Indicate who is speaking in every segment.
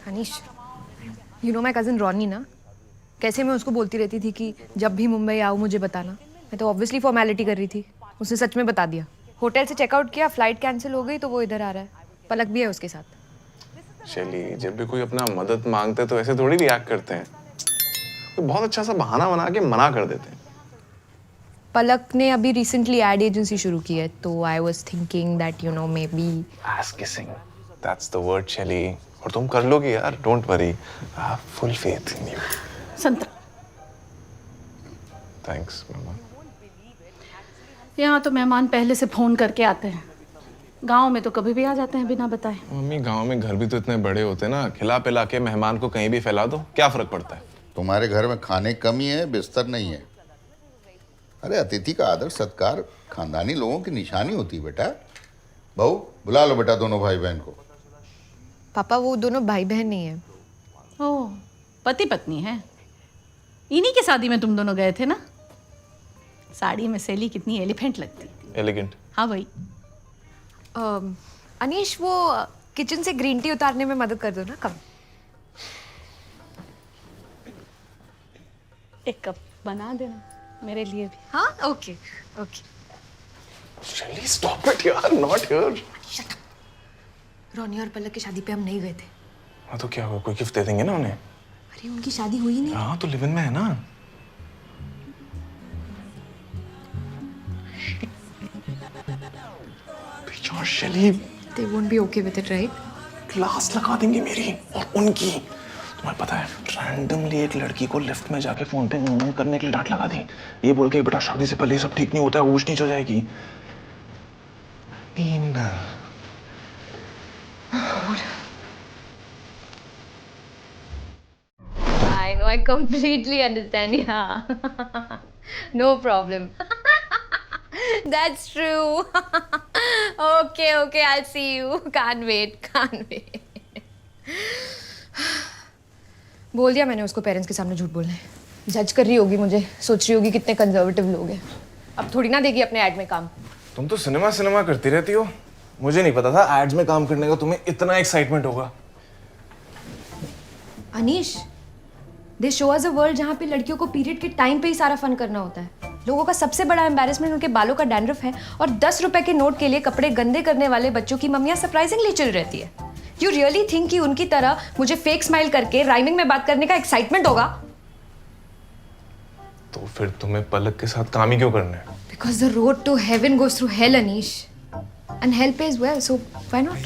Speaker 1: Anish, you know my cousin Ronnie ना, कैसे मैं उसको बोलती रहती थी कि जब भी मुंबई आओ मुझे बताना। मैं तो ऑब्वियसली फॉर्मेलिटी कर रही थी, उसने सच में बता दिया। होटल से चेकआउट किया, फ्लाइट कैंसिल हो गई तो वो इधर आ रहा है। पलक भी है उसके साथ।
Speaker 2: शैली, जब भी कोई अपना मदद मांगते तो ऐसे थोड़ी रिएक्ट करते हैं, तो बहुत अच्छा सा बहाना बना के मना कर देते हैं।
Speaker 1: पलक ने अभी रिसेंटली एड एजेंसी शुरू की है, तो I was thinking that you know may be
Speaker 2: S kissing, that's the word शैली। और तुम कर लोगी यार, don't worry, I have full faith in you.
Speaker 3: संतरा,
Speaker 2: थैंक्स मम्मा।
Speaker 3: यहाँ तो मेहमान पहले से फोन करके आते हैं। गांव में तो कभी भी आ जाते हैं बिना बताए।
Speaker 2: मम्मी, गांव में घर भी तो इतने बड़े होते हैं ना, खिला पिला के मेहमान को कहीं भी फैला दो, क्या फर्क पड़ता है।
Speaker 4: तुम्हारे घर में खाने कमी है, बिस्तर नहीं है। अरे अतिथि का आदर सत्कार खानदानी लोगों की निशानी होती है बेटा। बहू, बुला लो बेटा दोनों भाई बहन को।
Speaker 1: पापा वो दोनों भाई बहन नहीं है।
Speaker 3: ओह, पति पत्नी है। इन्हीं की शादी में तुम दोनों गए थे ना? साड़ी में सैली कितनी एलिफेंट लगती।
Speaker 2: एलिगेंट।
Speaker 3: हाँ भाई।
Speaker 1: अनीश, वो किचन से ग्रीन टी उतारने में मदद कर दो ना। कम
Speaker 3: एक कप बना देना मेरे लिए भी।
Speaker 1: हाँ, ओके ओके।
Speaker 2: शैली स्टॉप इट यार, नॉट हियर।
Speaker 1: रॉनी और पलक की शादी पे हम नहीं गए थे।
Speaker 2: हाँ तो क्या हुआ, कोई गिफ्ट दे देंगे ना उन्हें।
Speaker 1: अरे उनकी शादी हुई नहीं।
Speaker 2: हाँ तो लिव इन में है ना। यार शैली,
Speaker 1: They won't be okay with it, right?
Speaker 2: Class लगा देंगे मेरी और उनकी। तुम्हें पता है, रैंडमली एक लड़की को लिफ्ट में जाके फोन पे करने के लिए डांट लगा दी, ये बोल के बेटा शादी से पहले सब ठीक नहीं होता है, ऊंच नीच हो जाएगी। Neena.
Speaker 1: I know, I completely understand. Yeah. No problem. That's true. Okay, okay, I'll see you. Can't wait, can't wait. बोल दिया मैंने उसको पेरेंट्स के सामने झूठ बोलने। जज कर रही होगी मुझे, सोच रही होगी कितने कंजर्वेटिव लोग हैं। अब थोड़ी ना देगी अपने ऐड में काम।
Speaker 2: तुम तो सिनेमा सिनेमा करती रहती हो, मुझे नहीं पता था एड्स में काम करने का तुम्हें इतना एक्साइटमेंट होगा।
Speaker 1: अनीश, दे शो अस अ वर्ल्ड जहाँ पे लड़कियों को पीरियड के टाइम पे ही सारा फन करना होता है। लोगों का सबसे बड़ा एम्बैरेसमेंट उनके बालों का डैंड्रफ है, और 10 रुपए के नोट के लिए कपड़े गंदे करने वाले बच्चों की मम्मियाँ सरप्राइजिंगली चिल रहती है। यू रियली थिंक कि उनकी तरह मुझे फेक स्माइल करके राइमिंग में बात करने का एक्साइटमेंट होगा?
Speaker 2: तो फिर तुम्हें पलक के साथ काम ही क्यों करना है?
Speaker 1: Because the road to heaven goes through hell, Anish. And hell pays well, so why not?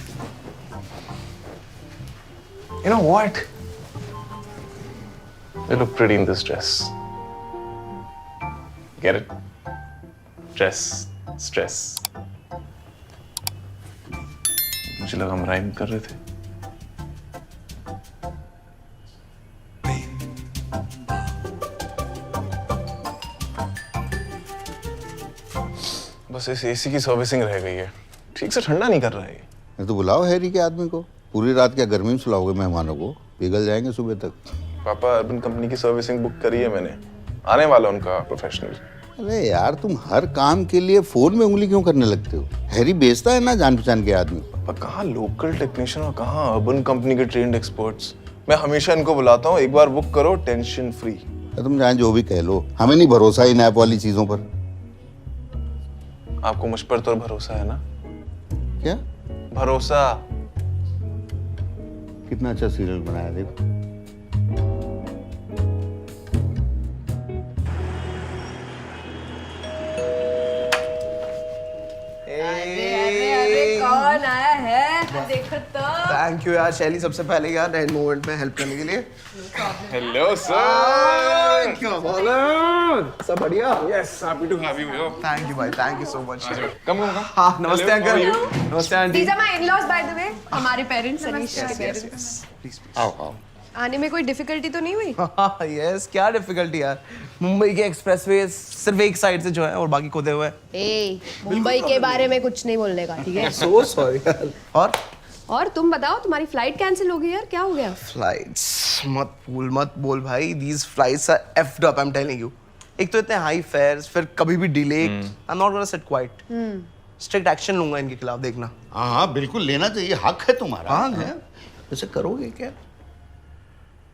Speaker 2: You know what? You look pretty in this dress. Get it? Dress, stress. मुझे लगा हम राइम कर रहे थे। बस इस एसी की servicing रह गई है, ठीक से ठंडा नहीं कर रहा है ये।
Speaker 4: नहीं तो बुलाओ हैरी के आदमी को। पूरी रात क्या गर्मी में सुलाओगे मेहमानों को? पिघल जाएंगे सुबह तक।
Speaker 2: पापा, अर्बन कंपनी की सर्विसिंग बुक करी है मैंने, आने वाला उनका प्रोफेशनल।
Speaker 4: अरे यार, तुम हर काम के लिए फोन में उंगली क्यों करने लगते हो? हैरी बेचता है ना जान पहचान के आदमी।
Speaker 2: पर कहाँ लोकल टेक्नीशियन और कहाँ अर्बन कंपनी के ट्रेंड एक्सपर्ट्स। मैं हमेशा इनको बुलाता हूँ, एक बार बुक करो टेंशन फ्री।
Speaker 4: तुम जान जो भी कह लो, हमें नहीं भरोसा इन ऐप वाली चीजों पर।
Speaker 2: आपको मुझ पर तो भरोसा है ना?
Speaker 4: क्या
Speaker 2: भरोसा?
Speaker 4: कितना अच्छा सीरियल बनाया देखो।
Speaker 1: कौन आया है? देखो तो।
Speaker 5: थैंक यू यार शैली, सबसे पहले यार एंड मोमेंट में हेल्प करने के लिए।
Speaker 2: Hello sir.
Speaker 5: क्या हाल है? सब बढ़िया?
Speaker 2: Yes, happy to have you.
Speaker 5: Thank you भाई, thank you so much.
Speaker 2: Come come.
Speaker 5: हाँ, नमस्ते अंकल। नमस्ते aunty.
Speaker 1: These are my in-laws, by the way. हमारे पेरेंट्स, अनीश के पेरेंट्स।
Speaker 5: प्लीज
Speaker 4: आओ आओ।
Speaker 1: आने में कोई डिफिकल्टी तो नहीं हुई?
Speaker 5: प्लीज। यस, क्या डिफिकल्टी यार, मुंबई के एक्सप्रेसवे सिर्फ एक साइड से जो है और बाकी खुदे हुए हैं।
Speaker 1: ए, मुंबई के बारे में कुछ नहीं बोलने का, ठीक है?
Speaker 5: सो सॉरी यार। और
Speaker 1: तुम बताओ, तुम्हारी फ्लाइट कैंसिल हो गई यार, क्या हो गया?
Speaker 5: फ्लाइट्स मत बोल भाई, these flights are effed up, I'm telling you. एक तो इतने हाई फेयर्स, फिर कभी भी delay. I'm not gonna sit quiet. Strict action लूंगा इनके खिलाफ, देखना।
Speaker 4: हाँ हाँ बिल्कुल लेना चाहिए, हक है तुम्हारा।
Speaker 5: हाँ,
Speaker 4: हैं? वैसे करोगे क्या?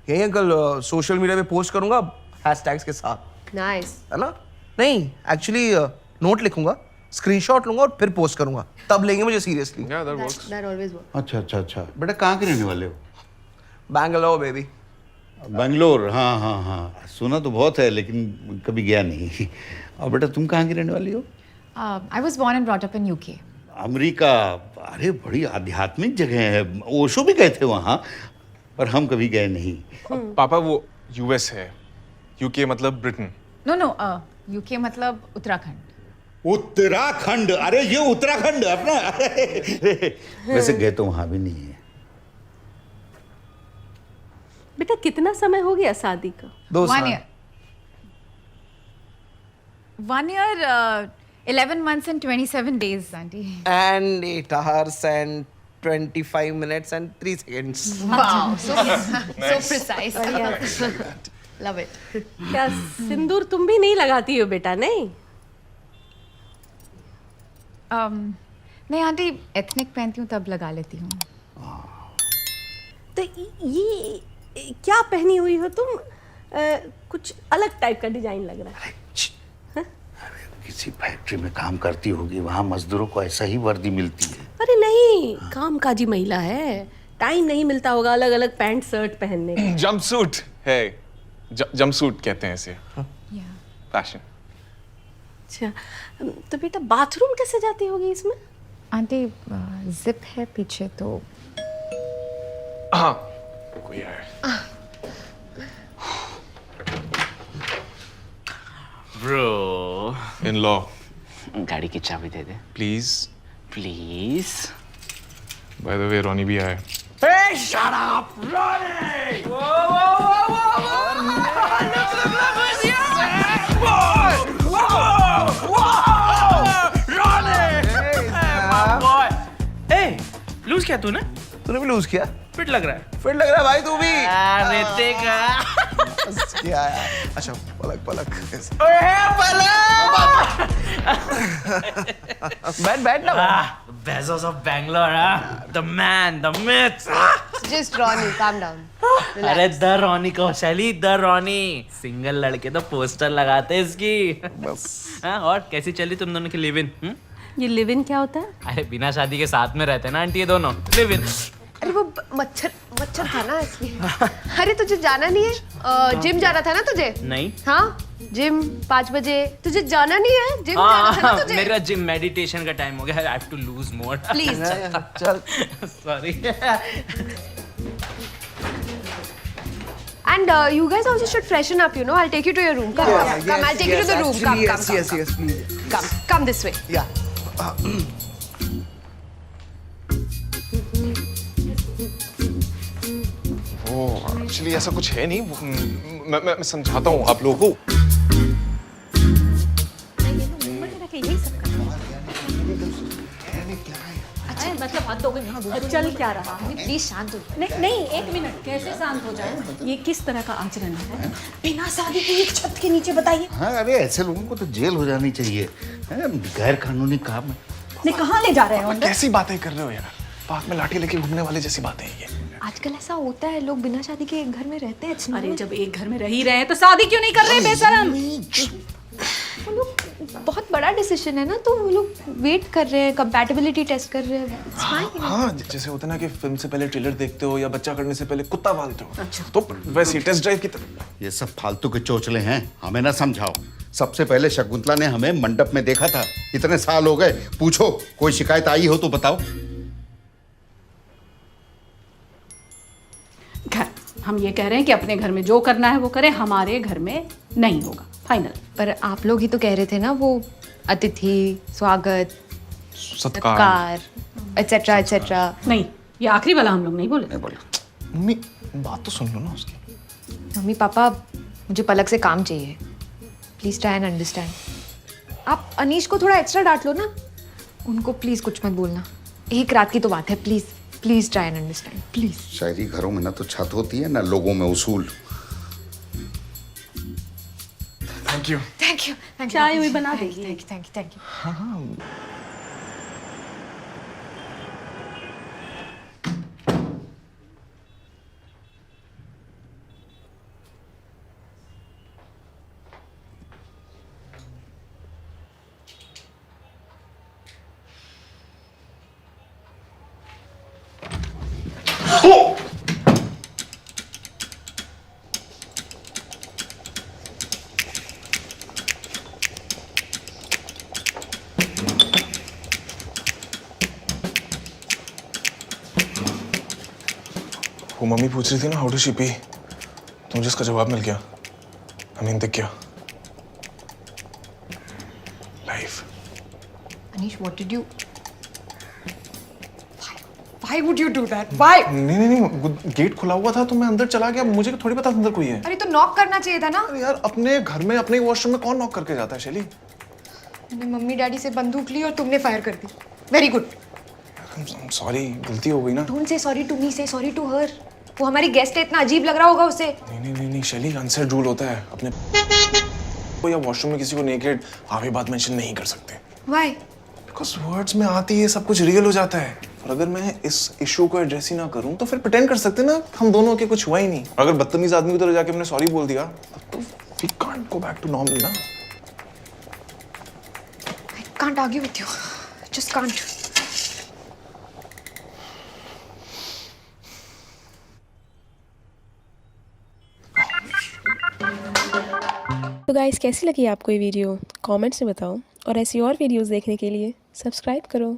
Speaker 5: यही अंकल सोशल मीडिया पे पोस्ट करूंगा हैशटैग्स के साथ,
Speaker 1: नाइस।
Speaker 5: है ना? नहीं एक्चुअली नोट लिखूंगा, स्क्रीनशॉट लूंगा और फिर पोस्ट करूंगा, तब लेंगे मुझे seriously.
Speaker 2: Yeah, that works.
Speaker 1: That always work.
Speaker 4: अच्छा अच्छा अच्छा, बेटा कहाँ के रहने वाले हो?
Speaker 5: बैंगलोर बेबी।
Speaker 4: बेंगलोर, हाँ हाँ हाँ, सुना तो बहुत है लेकिन कभी गया नहीं। और बेटा तुम कहाँ की रहने वाली हो?
Speaker 6: I was born and brought up in UK.
Speaker 4: America? अरे बड़ी आध्यात्मिक जगह है, ओशो भी गए थे वहाँ, पर हम कभी गए नहीं।
Speaker 2: पापा वो यूएस है, यूके मतलब ब्रिटेन।
Speaker 6: No, no, UK मतलब उत्तराखंड.
Speaker 4: उत्तराखंड? अरे ये उत्तराखंड अपना। वैसे गए तो वहाँ भी नहीं है।
Speaker 7: बेटा कितना समय हो गया शादी का?
Speaker 5: 2 साल।
Speaker 6: 1 year. 1 year, 11 months and 27 days, auntie.
Speaker 5: And 8 hours and 25 minutes and 3 seconds.
Speaker 1: Wow, so precise. Love it.
Speaker 7: क्या सिंदूर तुम भी नहीं लगाती हो बेटा? नहीं
Speaker 6: नहीं आंटी, एथनिक पहनती हूँ तब लगा लेती हूँ.
Speaker 7: तो ये क्या पहनी हुई हो तुम? कुछ अलग टाइप का डिजाइन लग रहा है।
Speaker 4: किसी फैक्ट्री में काम करती होगी, वहाँ मजदूरों को ऐसा ही वर्दी मिलती है।
Speaker 7: अरे नहीं, कामकाजी महिला है, टाइम नहीं मिलता होगा अलग अलग पैंट शर्ट पहनने का।
Speaker 2: जंपसूट है, जंपसूट कहते हैं इसे, फैशन।
Speaker 7: अच्छा, तो बेटा बाथरूम कैसे जाती होगी इसमें?
Speaker 6: आंटी जिप है पीछे तो.
Speaker 2: हाँ कोई है।
Speaker 8: ब्रो,
Speaker 2: इन लॉ
Speaker 8: गाड़ी की चाबी दे दे
Speaker 2: please.
Speaker 8: Please.
Speaker 2: By the way Ronnie भी आया।
Speaker 8: लूज क्या तूने?
Speaker 5: तूने भी लूज किया?
Speaker 8: फिट लग रहा है.
Speaker 5: फिट लग रहा है भाई तू भी।
Speaker 8: ऋतिक.
Speaker 5: क्या यार? अच्छा पलक पलक। बैठ बैठ ना।
Speaker 8: Bezos of Bangalore, the man, the myth.
Speaker 1: Just Ronnie, calm down.
Speaker 8: अरे the Ronnie Kaushali, the Ronnie. Single लड़के तो पोस्टर लगाते हैं इसकी.
Speaker 5: बस।
Speaker 8: हाँ, और कैसी चली तुम दोनों की लिव इन?
Speaker 7: ये लिव इन क्या होता है?
Speaker 8: अरे बिना शादी के साथ में रहते हैं ना आंटी ये दोनों. Live in.
Speaker 1: अरे वो मच्छर था ना इसलिए। अरे तुझे जाना नहीं है? जिम जाना था ना तुझे?
Speaker 8: नहीं.
Speaker 1: हाँ जिम 5 बजे तुझे जाना नहीं है? जिम जाना था ना तुझे?
Speaker 8: मेरा जिम मेडिटेशन का टाइम हो गया. I have to lose more.
Speaker 1: Please
Speaker 5: चल।
Speaker 8: Sorry.
Speaker 1: And you guys also should freshen up, you know. I'll take you to your room. Come, come. I'll take you to the room. Come,
Speaker 5: Yes,
Speaker 1: come,
Speaker 5: yes,
Speaker 1: come,
Speaker 5: yes, please.
Speaker 1: come. Come this way.
Speaker 5: Yeah.
Speaker 2: Oh actually ऐसा कुछ है नहीं। मैं समझाता हूँ आप लोगों को।
Speaker 7: अच्छा मतलब हाथ धो गए। चल क्या रहा है?
Speaker 1: प्लीज शांत हो।
Speaker 7: नहीं नहीं, एक मिनट, कैसे शांत हो जाए? ये किस तरह का आचरण है? बिना शादी के एक छत के नीचे, बताइए।
Speaker 4: हाँ अरे ऐसे लोगों को तो जेल हो जानी चाहिए, गैर कानूनी काम है।
Speaker 7: नहीं, कहाँ ले जा रहे हो?
Speaker 2: कैसी बातें कर रहे हो यार? पार्क में लाठी लेके घूमने वाले जैसी बातें हैं ये।
Speaker 1: आजकल ऐसा होता है, लोग बिना शादी के एक घर में रहते हैं।
Speaker 7: अरे जब एक घर में रह ही रहे हैं तो शादी क्यों नहीं कर रहे बेशरम?
Speaker 1: वो लोग बहुत बड़ा डिसीजन है ना, तो वो लोग वेट कर रहे हैं, कंपैटिबिलिटी टेस्ट कर रहे हैं। It's fine.
Speaker 2: हाँ जैसे होता है ना कि फिल्म से पहले ट्रेलर देखते हो या बच्चा करने से पहले कुत्ता पालते हो। अच्छा। तो वैसे टेस्ट ड्राइव की तरह।
Speaker 4: ये सब फालतू के चोचले हैं, हमें ना समझाओ। सबसे पहले शकुंतला ने हमें मंडप में देखा था, इतने साल हो गए। पूछो कोई शिकायत आई हो तो बताओ।
Speaker 7: हम ये कह रहे हैं कि अपने घर में जो करना है वो करें, हमारे घर में नहीं होगा, फाइनल।
Speaker 1: पर आप लोग ही तो कह रहे थे ना, वो अतिथि, स्वागत,
Speaker 2: सत्कार,
Speaker 1: एटसेट्रा एटसेट्रा।
Speaker 7: नहीं, ये आखिरी वाला हम लोग नहीं बोले।
Speaker 4: नहीं बोलो।
Speaker 2: मम्मी बात तो सुन लो ना उसकी।
Speaker 1: मम्मी पापा, मुझे पलक से काम चाहिए। Please try and understand. आप अनीश को थोड़ा एक्स्ट्रा डांट लो ना। उनको प्लीज कुछ मत बोलना, एक रात की तो बात है। Please please try and understand please.
Speaker 4: शहरी घरों में ना तो छत होती है ना लोगों में उसूल।
Speaker 2: Thank you.
Speaker 1: Thank you.
Speaker 7: चाय हुई बना देगी।
Speaker 1: Thank you.
Speaker 2: वो मम्मी पूछ रही थी ना हाउ डू शी पी, तो मुझे इसका जवाब मिल गया। आई मीन दिख गया। Life.
Speaker 1: Anish, what did you? Why would you do that? Why?
Speaker 2: नहीं नहीं नहीं, गेट खुला हुआ था तो मैं अंदर चला गया, मुझे थोड़ी पता अंदर कोई है।
Speaker 1: अरे तो नॉक करना चाहिए था ना।
Speaker 2: अरे यार अपने घर में अपने वॉशरूम में कौन नॉक करके जाता है शैली?
Speaker 1: मैंने मम्मी डैडी से बंदूक ली और तुमने फायर कर दी। Very good.
Speaker 2: सॉरी, गलती हो गई ना।
Speaker 1: Don't say sorry to me, से सॉरी टू हर। वो हमारी गेस्ट है, इतना अजीब लग रहा होगा उसे।
Speaker 2: नहीं शैली, अनसेड रूल होता है अपने को या वॉशरूम में किसी को नेकेड आगे बात मेंशन नहीं कर सकते।
Speaker 1: Why?
Speaker 2: बिकॉज वर्ड्स में आती है सब कुछ रियल हो जाता है। और अगर मैं इस इशू को एड्रेस ही ना करूं तो फिर प्रिटेंड कर सकते ना हम दोनों के कुछ हुआ ही नहीं। अगर बदतमीज आदमी की तरह जाके हमने सॉरी बोल दिया तो we can't go back to normal ना।
Speaker 1: I can't argue with you. Just can't.
Speaker 9: तो गाइस कैसी लगी आपको ये वीडियो कमेंट्स में बताओ और ऐसी और वीडियोस देखने के लिए सब्सक्राइब करो।